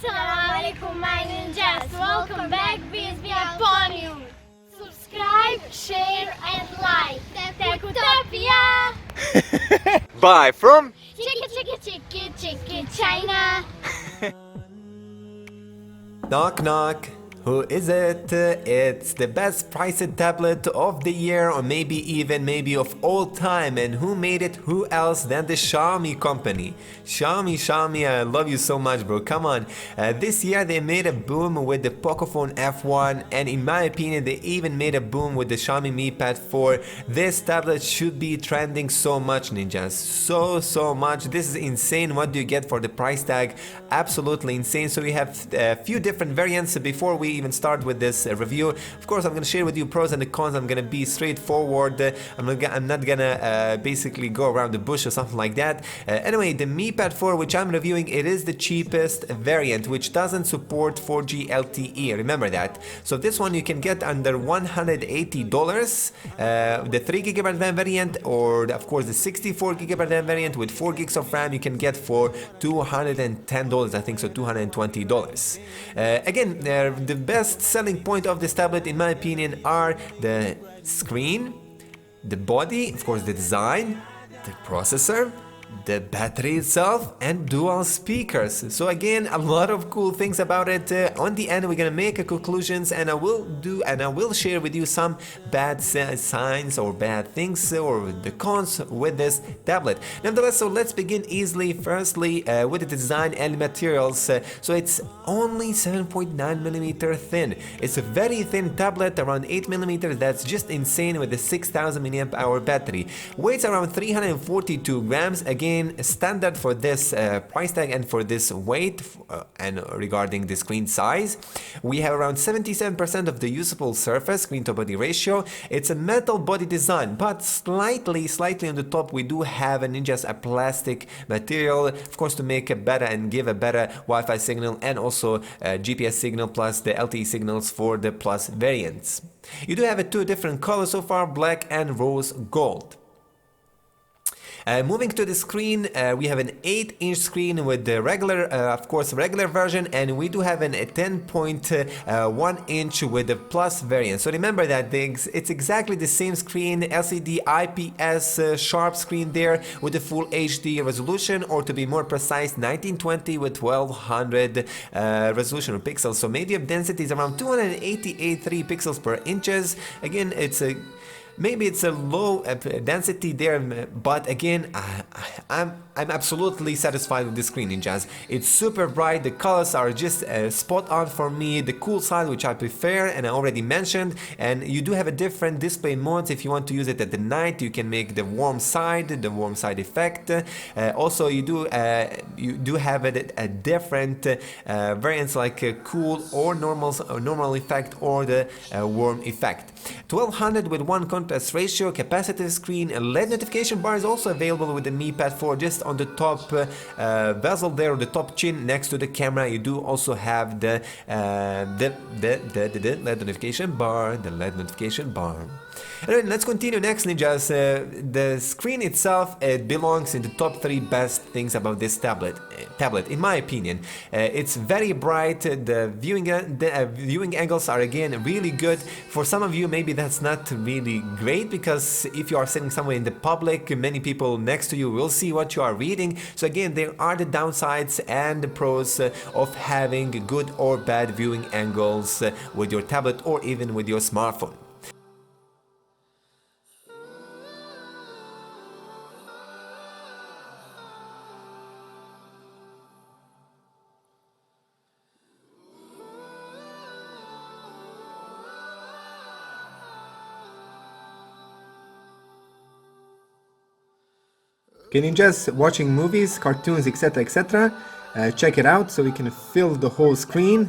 Assalamualaikum my ninjas, welcome back, peace be upon you. Subscribe, share and like TechUtopia. Bye from Chiki China. Knock knock. Who is it? It's the best priced tablet of the year, or maybe of all time. And who made it? Who else than the Xiaomi company? Xiaomi, I love you so much, bro. Come on. This year they made a boom with the Pocophone F1, and in my opinion, they even made a boom with the Xiaomi Mi Pad 4. This tablet should be trending so much, ninjas. So much. This is insane. What do you get for the price tag? Absolutely insane. So we have a few different variants. Before we even start with this review, of course I'm gonna share with you pros and the cons. I'm gonna be straightforward. I'm not gonna basically go around the bush or something like that. Anyway, the Mi Pad 4, which I'm reviewing, it is the cheapest variant, which doesn't support 4G LTE. Remember that. So this one you can get under $180. The 3GB RAM variant, or of course the 64GB RAM variant with 4 gigs of RAM, you can get for $210. I think so, $220. Again, the best selling point of this tablet, in my opinion, are the screen, the body, of course the design, the processor, the battery itself, and dual speakers. So again, a lot of cool things about it. On the end, we're gonna make conclusions, and I will share with you some bad signs or bad things or the cons with this tablet. Nevertheless, so let's begin easily. Firstly, with the design and materials. So it's only 7.9mm thin. It's a very thin tablet, around 8mm. That's just insane with the 6000 mAh battery. Weighs around 342 grams. Again, standard for this price tag and for this weight. And regarding the screen size, we have around 77% of the usable surface, screen to body ratio. It's a metal body design, but slightly on the top we do have a plastic material, of course, to make a better and give a better Wi-Fi signal, and also GPS signal plus the LTE signals for the Plus variants. You do have two different colors so far, black and rose gold. Moving to the screen, we have an 8-inch screen with the regular, of course, regular version, and we do have a 10.1 inch with the Plus variant. So remember that it's exactly the same screen, LCD IPS sharp screen there with the full HD resolution, or to be more precise, 1920 with 1200 resolution or pixels. So medium density is around 288.3 pixels per inches. Again, maybe it's a low density there, but again, I'm absolutely satisfied with the screen, ninjas. It's super bright, the colors are just spot on for me, the cool side, which I prefer, and I already mentioned, and you do have a different display modes. If you want to use it at the night, you can make the warm side effect. Also, you do have a different variants like cool or normal effect, or the warm effect. 1200 with 1 contrast ratio, capacitive screen, a LED notification bar is also available with the Mi Pad 4, just on the top bezel there, or the top chin next to the camera. You do also have the LED notification bar, Alright, let's continue next, ninjas. The screen itself, it belongs in the top 3 best things about this tablet, in my opinion. It's very bright. The viewing angles are again really good. For some of you, maybe that's not really great, because if you are sitting somewhere in the public, many people next to you will see what you are reading. So again, there are the downsides and the pros of having good or bad viewing angles with your tablet or even with your smartphone. Okay, ninjas, watching movies, cartoons, etc. Check it out, so we can fill the whole screen,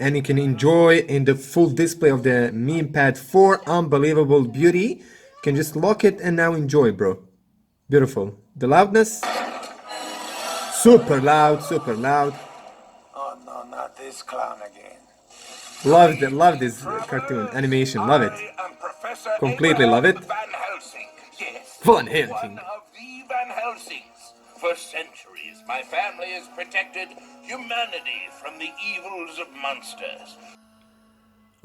and you can enjoy in the full display of the Mi Pad 4. Unbelievable beauty. You can just lock it and now enjoy, bro. Beautiful. The loudness, super loud. Oh no, not this clown again. Love this cartoon animation. Love it. Completely love it. Van Helsing, yes. Van Helsing. One of the Van Helsings. For centuries, my family has protected humanity from the evils of monsters.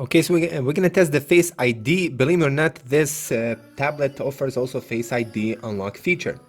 Okay, so we're gonna test the Face ID. Believe it or not, this tablet offers also Face ID unlock feature.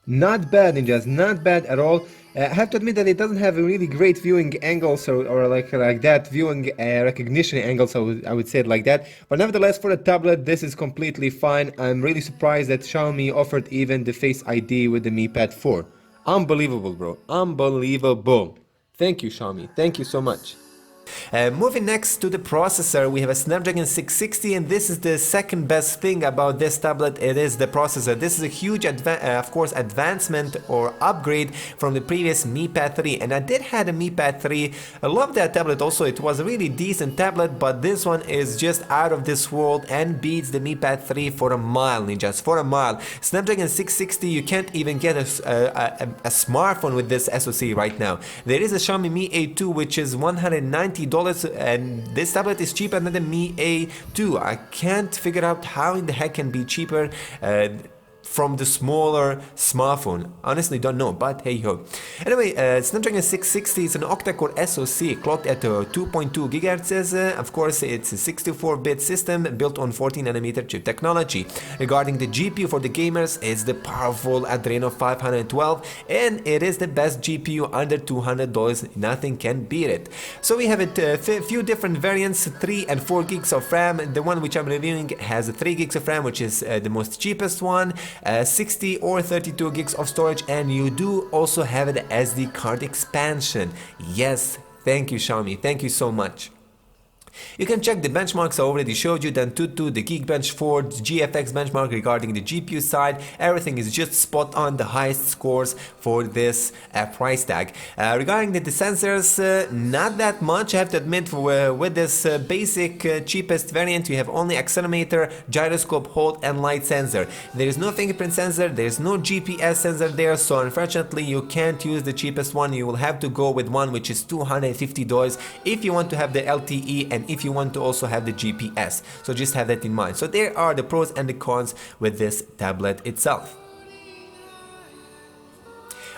Not bad, ninjas, not bad at all. I have to admit that it doesn't have a really great viewing angle, or like that viewing recognition angle, so I would say it like that. But nevertheless, for the tablet, this is completely fine. I'm really surprised that Xiaomi offered even the Face ID with the Mi Pad 4. Unbelievable, bro. Unbelievable. Thank you, Xiaomi. Thank you so much. Moving next to the processor, we have a Snapdragon 660, and this is the second best thing about this tablet. It is the processor. This is a huge of course advancement or upgrade from the previous Mi Pad 3, and I did had a Mi Pad 3. I love that tablet also. It was a really decent tablet, but this one is just out of this world and beats the Mi Pad 3 for a mile, ninjas, for a mile. Snapdragon 660, you can't even get a smartphone with this SoC right now. There is a Xiaomi Mi A2 which is $190, and this tablet is cheaper than the Mi A2. I can't figure out how in the heck can be cheaper from the smaller smartphone. Honestly don't know, but hey ho. Anyway, Snapdragon 660 is an octa-core SoC clocked at 2.2 GHz. Of course, it's a 64-bit system built on 14nm chip technology. Regarding the GPU for the gamers, it's the powerful Adreno 512, and it is the best GPU under $200. Nothing can beat it. So we have a few different variants, 3 and 4 gigs of RAM. The one which I'm reviewing has 3 gigs of RAM, which is the most cheapest one. 60 or 32 gigs of storage, and you do also have an SD card expansion. Yes, thank you Xiaomi, thank you so much. You can check the benchmarks. I already showed you the Antutu, the Geekbench 4, the GFX benchmark regarding the GPU side. Everything is just spot on, the highest scores for this price tag. Regarding the sensors, not that much, I have to admit. With this basic cheapest variant, you have only accelerometer, gyroscope, hold and light sensor. There is no fingerprint sensor, there is no GPS sensor there, so unfortunately you can't use the cheapest one. You will have to go with one which is $250 if you want to have the LTE and if you want to also have the GPS. So just have that in mind. So there are the pros and the cons with this tablet itself.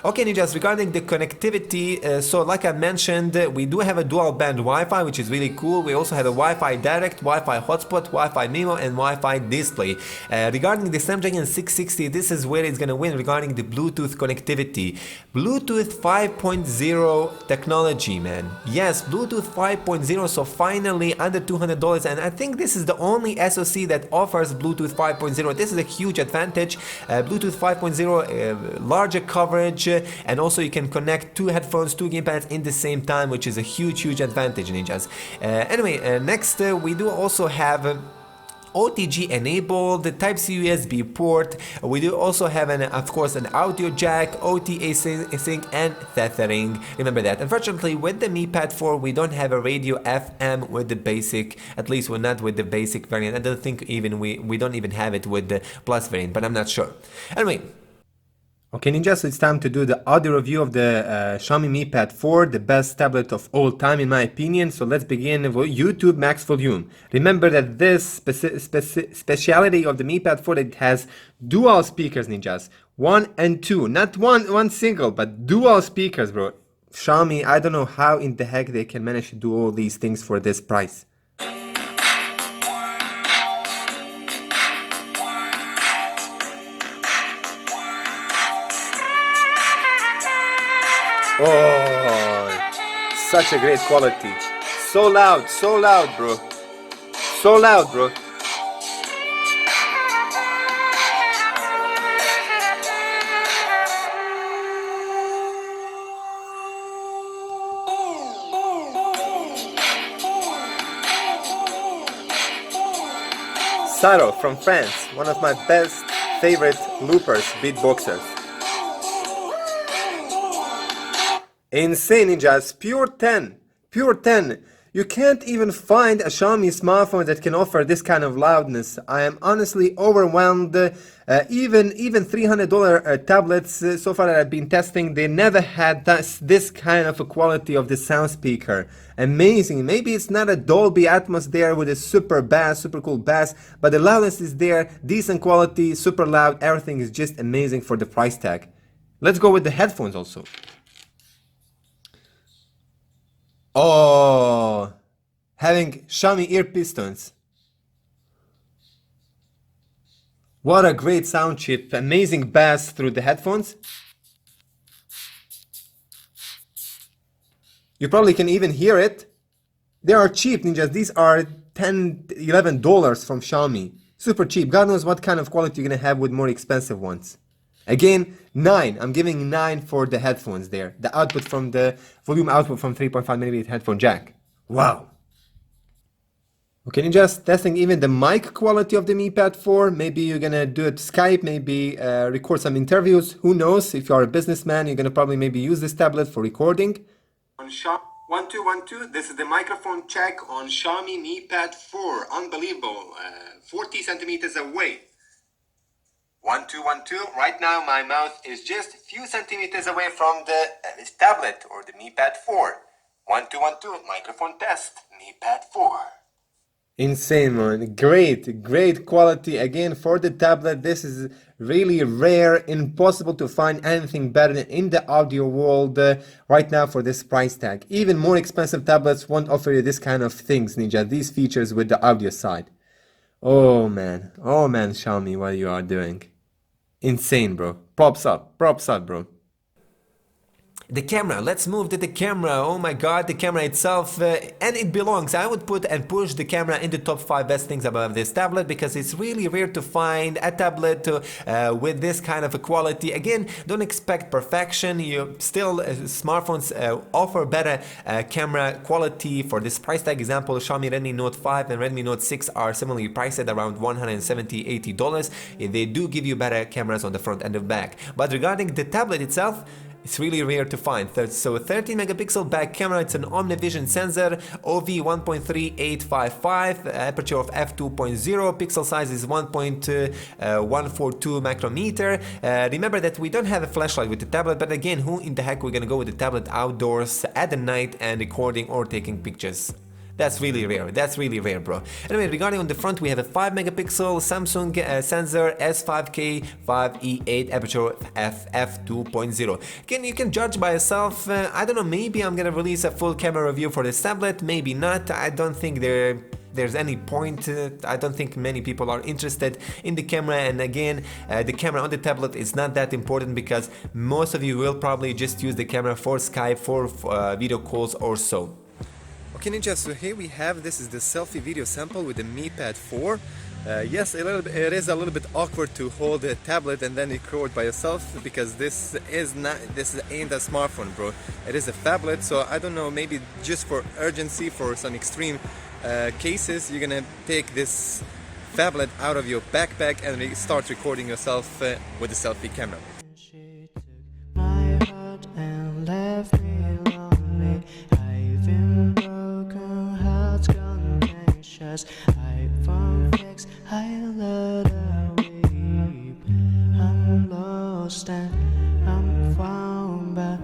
Okay, ninjas, regarding the connectivity, so like I mentioned, we do have a dual band Wi-Fi, which is really cool. We also have a Wi-Fi direct, Wi-Fi hotspot, Wi-Fi MIMO and Wi-Fi display. Regarding the Snapdragon 660, this is where it's gonna win regarding the Bluetooth connectivity. Bluetooth 5.0 technology, man. Yes, Bluetooth 5.0, so finally under $200, and I think this is the only SoC that offers Bluetooth 5.0. This is a huge advantage. Bluetooth 5.0, larger coverage, and also you can connect 2 headphones, 2 gamepads in the same time, which is a huge advantage, ninjas. Anyway, next we do also have OTG enabled, the Type-C USB port. We do also have of course an audio jack, OTA sync and tethering. Remember that. Unfortunately, with the Mi Pad 4, we don't have a radio FM with the basic. At least we're not with the basic variant. I don't think even we don't even have it with the Plus variant, but I'm not sure. Anyway. Okay, ninjas, so it's time to do the audio review of the Xiaomi Mi Pad 4, the best tablet of all time in my opinion. So let's begin with YouTube max volume. Remember that this speciality of the Mi Pad 4, it has dual speakers, ninjas. 1 and 2, not one single, but dual speakers, bro. Xiaomi, I don't know how in the heck they can manage to do all these things for this price. Oh, such a great quality. So loud, bro. So loud, bro. Saro from France, one of my best favorite loopers, beatboxers. Insane, ninjas, pure 10, pure 10. You can't even find a Xiaomi smartphone that can offer this kind of loudness. I am honestly overwhelmed. Even $300 tablets so far that I've been testing, they never had this kind of a quality of the sound speaker. Amazing. Maybe it's not a Dolby Atmos there with a super bass, super cool bass, but the loudness is there, decent quality, super loud, everything is just amazing for the price tag. Let's go with the headphones also. Oh, having Xiaomi ear pistons. What a great sound chip, amazing bass through the headphones. You probably can even hear it. They are cheap, ninjas. These are $10, $11 from Xiaomi. Super cheap. God knows what kind of quality you're gonna have with more expensive ones. Again, 9. I'm giving 9 for the headphones there. The output from the volume output from 3.5mm headphone jack. Wow. Okay, ninjas, testing even the mic quality of the Mi Pad 4. Maybe you're gonna do it Skype, maybe record some interviews. Who knows? If you're a businessman, you're gonna probably maybe use this tablet for recording. On Xiaomi 1212, this is the microphone check on Xiaomi Mi Pad 4. Unbelievable. 40 centimeters away. 1212. Right now, my mouth is just a few centimeters away from this tablet or the Mi Pad 4. 1212. Microphone test. Mi Pad 4. Insane, man. Great quality again for the tablet. This is really rare, impossible to find anything better in the audio world right now for this price tag. Even more expensive tablets won't offer you this kind of things, Ninja, these features with the audio side. Oh man, Xiaomi, what you are doing. Insane, bro. Props up, bro. The camera, let's move to the camera. Oh my god, the camera itself, and it belongs. I would put and push the camera in the top 5 best things about this tablet because it's really rare to find a tablet with this kind of a quality. Again, don't expect perfection. You still smartphones offer better camera quality for this price tag. Example, Xiaomi Redmi Note 5 and Redmi Note 6 are similarly priced at around $170-$80. They do give you better cameras on the front and the back. But regarding the tablet itself, it's really rare to find. So a 13 megapixel back camera, it's an OmniVision sensor, OV 1.3855, aperture of f2.0, pixel size is 1.142 micrometer. Remember that we don't have a flashlight with the tablet, but again, who in the heck we're gonna go with the tablet outdoors at the night and recording or taking pictures? That's really rare, bro. Anyway, regarding on the front, we have a 5 megapixel Samsung sensor, S5K 5E8, aperture f2.0. Again, you can judge by yourself. I don't know, maybe I'm gonna release a full camera review for this tablet, maybe not. I don't think there's any point. I don't think many people are interested in the camera, and again, the camera on the tablet is not that important because most of you will probably just use the camera for Skype, for video calls or so. Okay, Ninja, so here we have, this is the selfie video sample with the Mi Pad 4. Yes, it is a little bit awkward to hold a tablet and then record by yourself because this ain't a smartphone, bro. It is a phablet, so I don't know, maybe just for urgency, for some extreme cases, you're gonna take this phablet out of your backpack and start recording yourself with a selfie camera. She took my heart and left me lonely. I've been broken, hearts gone anxious. I found fix, I let her weep. I'm lost and I'm found, but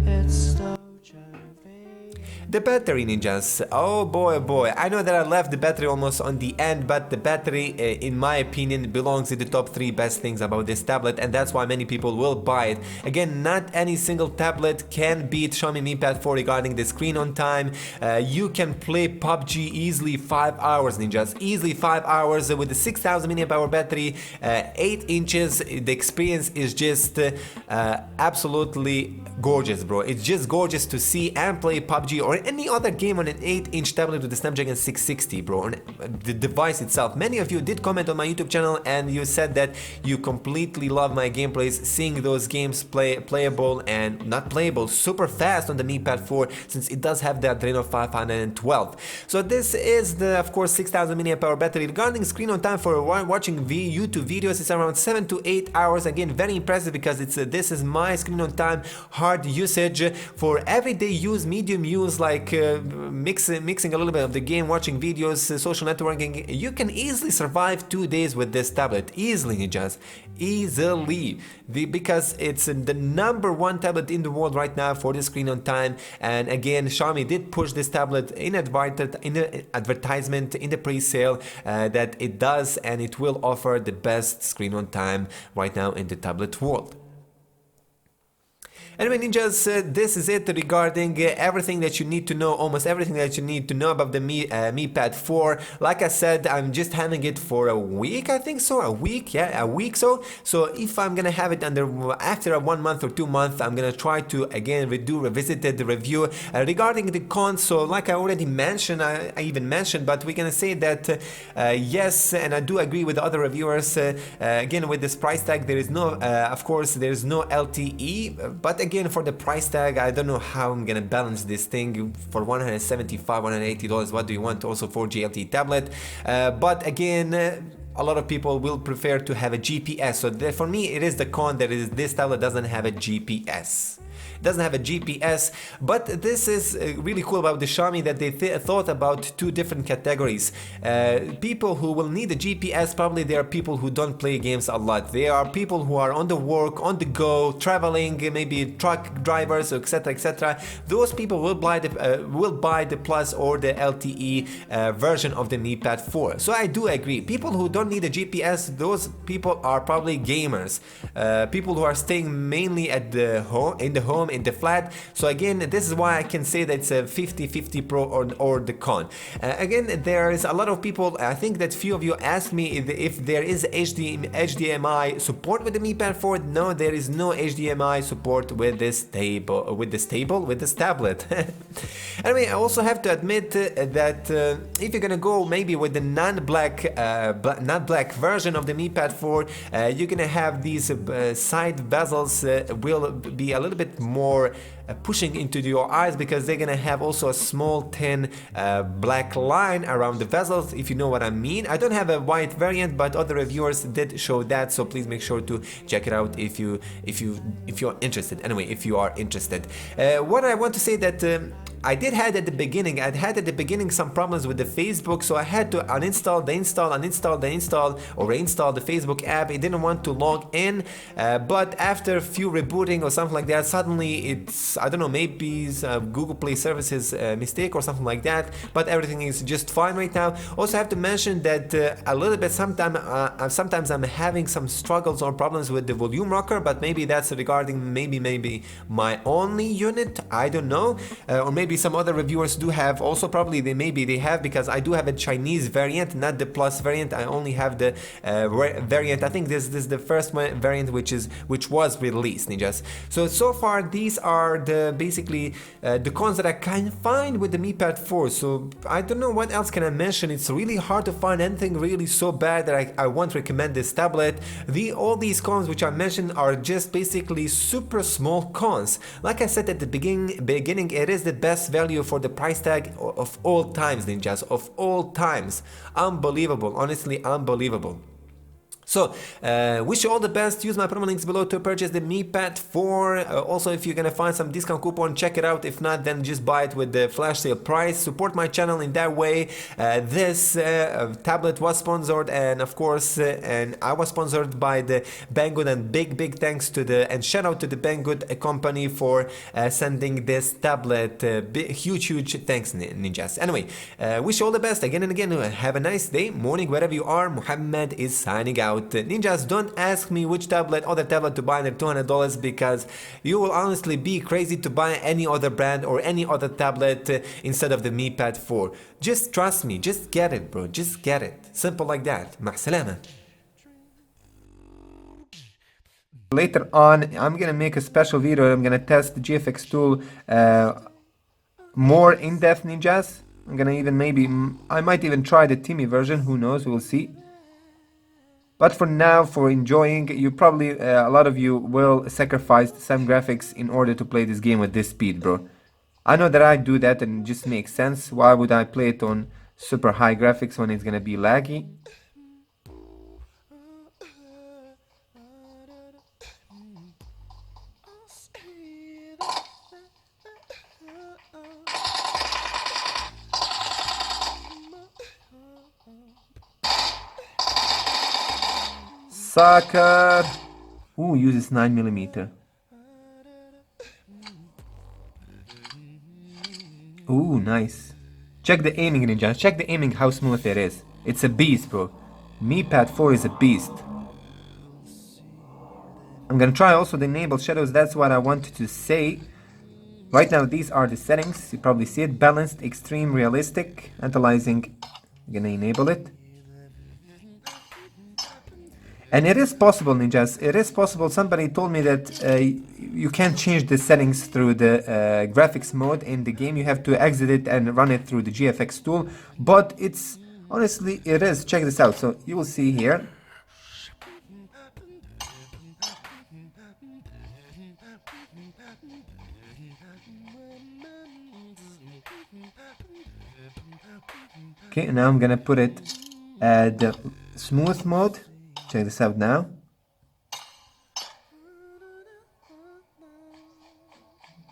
it's torture. The battery, Ninjas. Oh boy, I know that I left the battery almost on the end, but the battery, in my opinion, belongs in the top 3 best things about this tablet, and that's why many people will buy it. Again, not any single tablet can beat Xiaomi Mi Pad 4 regarding the screen on time. You can play PUBG easily 5 hours, Ninjas. Easily 5 hours with the 6000 mAh battery, 8 inches. The experience is just absolutely gorgeous, bro. It's just gorgeous to see and play PUBG or any other game on an 8-inch tablet with the Snapdragon 660, bro, on the device itself. Many of you did comment on my YouTube channel and you said that you completely love my gameplays, seeing those games playable and not playable super fast on the Mi Pad 4, since it does have the Adreno 512. So this is the, of course, 6000 mAh battery. Regarding screen on time for watching YouTube videos, it's around 7 to 8 hours. Again, very impressive because this is my screen on time hard usage. For everyday use, medium use, like mixing a little bit of the game, watching videos, social networking, you can easily survive 2 days with this tablet. Easily, just easily. Because it's the #1 tablet in the world right now for the screen on time. And again, Xiaomi did push this tablet in the advertisement, in the pre-sale, that it does and it will offer the best screen on time right now in the tablet world. Anyway, ninjas, this is it regarding everything that you need to know, almost everything that you need to know about the Mi Pad 4. Like I said, I'm just having it for a week, I think so, a week so if I'm gonna have it after a 1 month or 2 months, I'm gonna try to again revisit the review regarding the cons. So like I already mentioned, I even mentioned, but we're gonna say that yes, and I do agree with the other reviewers, again with this price tag, there is no of course there is no LTE, but again, for the price tag, I don't know how I'm gonna balance this thing for $175, $180. What do you want also for GLT tablet? But again, a lot of people will prefer to have a GPS. So for me, it is the con that this tablet doesn't have a GPS. Doesn't have a GPS, but this is really cool about the Xiaomi that they thought about 2 different categories. People who will need a GPS, probably they are people who don't play games a lot. They are people who are on the work, on the go, traveling, maybe truck drivers, etc, etc. Those people will buy the Plus or the LTE version of the Mi Pad 4. So I do agree. People who don't need a GPS, those people are probably gamers. People who are staying mainly at the home, in the flat. So again, this is why I can say that it's a 50-50 pro or the con. Again, there is a lot of people, I think that few of you asked me if there is HDMI support with the Mi Pad 4. No, there is no HDMI support with this tablet. Anyway, I also have to admit that if you're gonna go maybe with the non-black version of the Mi Pad 4, you're gonna have these side bezels will be a little bit more pushing into your eyes, because they're gonna have also a small thin black line around the bezels, if you know what I mean. I don't have a white variant, but other reviewers did show that, so please make sure to check it out if you're interested. Anyway, if you are interested, what I want to say that I had at the beginning some problems with the Facebook, so I had to uninstall, install, or reinstall the Facebook app. It didn't want to log in, but after a few rebooting or something like that, suddenly it's, I don't know, maybe it's a Google Play Services mistake or something like that, but everything is just fine right now. Also, I have to mention that a little bit sometimes I'm having some struggles or problems with the volume rocker, but maybe that's regarding maybe my only unit, I don't know, or maybe some other reviewers do have also, probably they have, because I do have a Chinese variant, not the Plus variant. I only have the variant. I think this is the first variant which was released, ninjas. So far these are the basically the cons that I can find with the Mi Pad 4. So I don't know what else can I mention. It's really hard to find anything really so bad that I won't recommend this tablet. All these cons which I mentioned are just basically super small cons. Like I said at the beginning, it is the best value for the price tag of all times, ninjas, of all times. Unbelievable, honestly unbelievable. So, wish you all the best. Use my promo links below to purchase the Mi Pad 4. Also, if you're gonna find some discount coupon, check it out. If not, then just buy it with the flash sale price. Support my channel in that way. This tablet was sponsored, and of course, and I was sponsored by the Banggood, and big thanks to and shout out to the Banggood company for sending this tablet. Huge thanks, ninjas. Anyway, wish you all the best again and again. Have a nice day, morning, wherever you are. Muhammad is signing out. Ninjas, don't ask me which other tablet to buy under $200, because you will honestly be crazy to buy any other brand or any other tablet instead of the Mi Pad 4. Just trust me, just get it, bro, just get it. Simple like that. مع السلامة. Later on, I'm gonna make a special video. I'm gonna test the GFX tool more in depth, ninjas. I'm gonna I might even try the Timmy version. Who knows? We'll see. But for now, for enjoying, you probably, a lot of you will sacrifice some graphics in order to play this game with this speed, bro. I know that I do that and it just makes sense. Why would I play it on super high graphics when it's gonna be laggy? sucker. Ooh, uses 9mm. Ooh, nice. Check the aiming, ninjas. Check the aiming, how smooth it is. It's a beast, bro. Mi Pad 4 is a beast. I'm gonna try also the enable shadows. That's what I wanted to say. Right now, these are the settings. You probably see it. Balanced, extreme, realistic. Analyzing. I'm gonna enable it. And it is possible, ninjas. It is possible. Somebody told me that you can't change the settings through the graphics mode in the game. You have to exit it and run it through the GFX tool. But it's honestly, it is. Check this out. So you will see here. Okay, now I'm gonna put it at the smooth mode. Check this out now.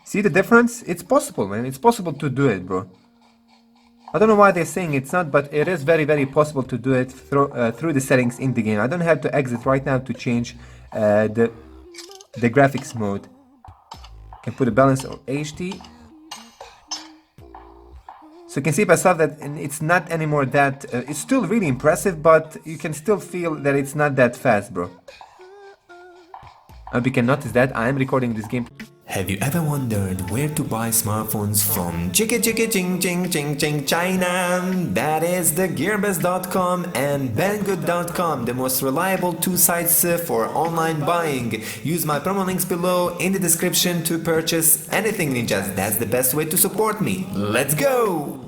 See the difference? It's possible, man. It's possible to do it, bro. I don't know why they're saying it's not, but it is very, very possible to do it through the settings in the game. I don't have to exit right now to change the graphics mode. I can put a balance or HD. So you can see by yourself that it's not anymore that, it's still really impressive, but you can still feel that it's not that fast, bro. I hope you can notice that I am recording this game. Have you ever wondered where to buy smartphones from China? That is the gearbest.com and banggood.com, the most reliable two sites for online buying. Use my promo links below in the description to purchase anything, ninjas. That's the best way to support me. Let's go!